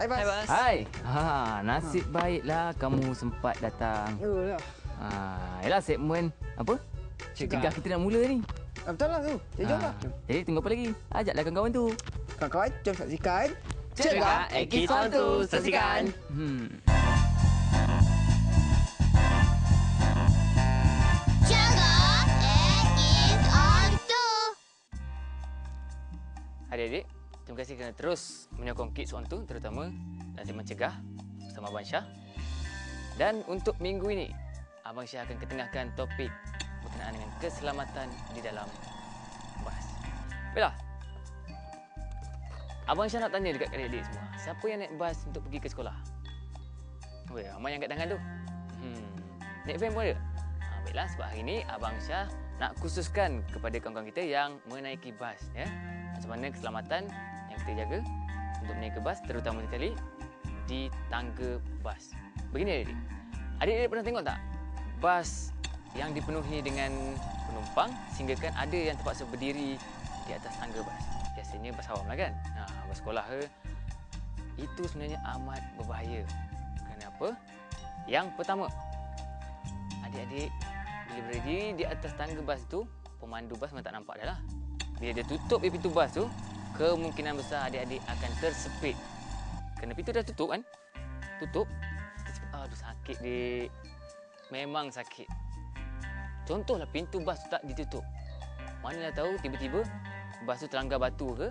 Hai, Bas. Hai, Bas. Hai. Nasib baiklah kamu sempat datang. Yalah. Yalah segmen apa? Cegah kita nak mula ni. Betul lah tu. Jom lah. Jadi tunggu apa lagi? Ajaklah kawan-kawan tu. Kawan-kawan, jom saksikan. Cegah Ekis 1. Saksikan. Cegah Ekis onto. Adik-adik, terima kasih kerana terus menyokong Kids On Tu, terutama dalam segmen Cegah bersama Abang Syah. Dan untuk minggu ini, Abang Syah akan ketengahkan topik berkenaan dengan keselamatan di dalam bas. Baiklah, Abang Syah nak tanya dekat adik-adik semua, siapa yang naik bas untuk pergi ke sekolah? Weh, ramai yang angkat tangan tu. Naik van pun ada? Baiklah, sebab hari ini Abang Syah nak khususkan kepada kawan-kawan kita yang menaiki bas. Ya? Macam mana keselamatan yang kita jaga untuk menaiki bas, terutama sekali di tangga bas. Begini adik-adik. Adik-adik pernah tengok tak bas yang dipenuhi dengan penumpang sehingga kan ada yang terpaksa berdiri di atas tangga bas? Biasanya bas awam lah kan? Bas sekolah ke? Itu sebenarnya amat berbahaya. Kenapa? Yang pertama, adik-adik bila berdiri di atas tangga bas tu, pemandu bas memang tak nampak dah lah. Bila dia tutup pintu bas tu, kemungkinan besar adik-adik akan tersepit. Kerana pintu dah tutup kan? Tutup. Aduh, sakit dik. Memang sakit. Contohlah pintu bas tu tak ditutup. Manalah tahu tiba-tiba bas tu terlanggar batu ke?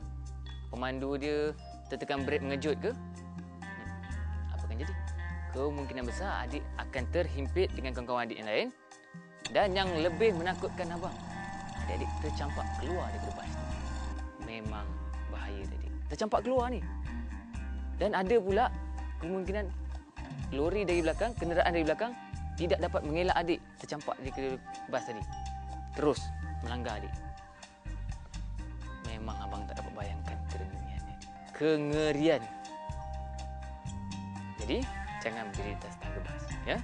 Pemandu dia tertekan brek mengejut ke? Apa akan jadi? Kemungkinan besar adik akan terhimpit dengan kawan-kawan adik yang lain. Dan yang lebih menakutkan abang, adik-adik tercampak keluar daripada bas tu. Memang bahaya tadi. Tercampak keluar ni. Dan ada pula kemungkinan lori dari belakang, kenderaan dari belakang tidak dapat mengelak adik tercampak di bas tadi. Terus melanggar adik. Memang abang tak dapat bayangkan kedengeriannya. Kengerian. Jadi, jangan berdiri di atas tangga bas. Ya?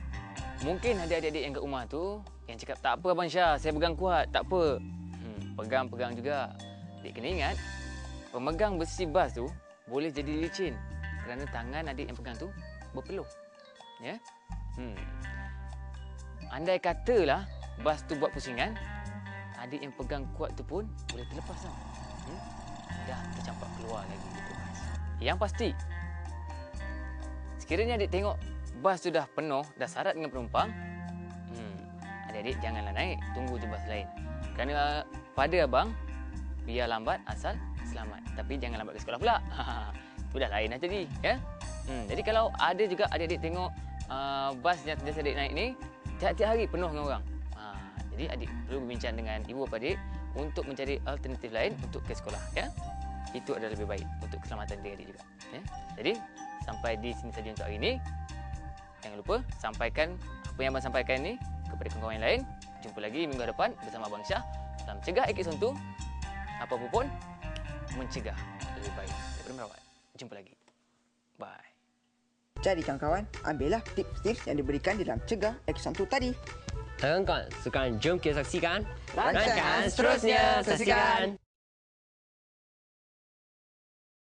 Mungkin ada adik-adik yang kat rumah tu yang cakap, tak apa Abang Syah, saya pegang kuat. Tak apa. Pegang-pegang juga. Adik kena ingat, pemegang besi bas tu boleh jadi licin kerana tangan adik yang pegang tu berpeluh. Ya? Andai katalah bas tu buat pusingan, adik yang pegang kuat tu pun boleh terlepas tau. Dah tercampak keluar lagi dari bas. Yang pasti, sekiranya adik tengok bas tu dah penuh, dah syarat dengan penumpang, adik-adik janganlah naik, tunggu je bas lain. Kerana pada abang, biar lambat asal selamat. Tapi jangan lambat ke sekolah pula. Itu dah lain dah jadi. Ya? Jadi kalau ada juga adik-adik tengok bas yang sentiasa adik naik ni, tiap-tiap hari penuh dengan orang. Jadi adik perlu berbincang dengan ibu bapa adik untuk mencari alternatif lain untuk ke sekolah. Ya? Itu adalah lebih baik untuk keselamatan diri adik juga. Ya? Jadi sampai di sini saja untuk hari ini. Jangan lupa sampaikan apa yang abang sampaikan ni kepada kawan-kawan yang lain. Jumpa lagi minggu depan bersama Abang Syah dalam Cegah Ekis On Tu. Apa-apa pun, mencegah lebih baik daripada merawat. Jumpa lagi. Bye. Jadi kawan-kawan, ambillah tips-tips yang diberikan dalam Cegah Ekis On Tu tadi. Kawan-kawan, sekarang jom kita saksikan Rancangan seterusnya. Saksikan.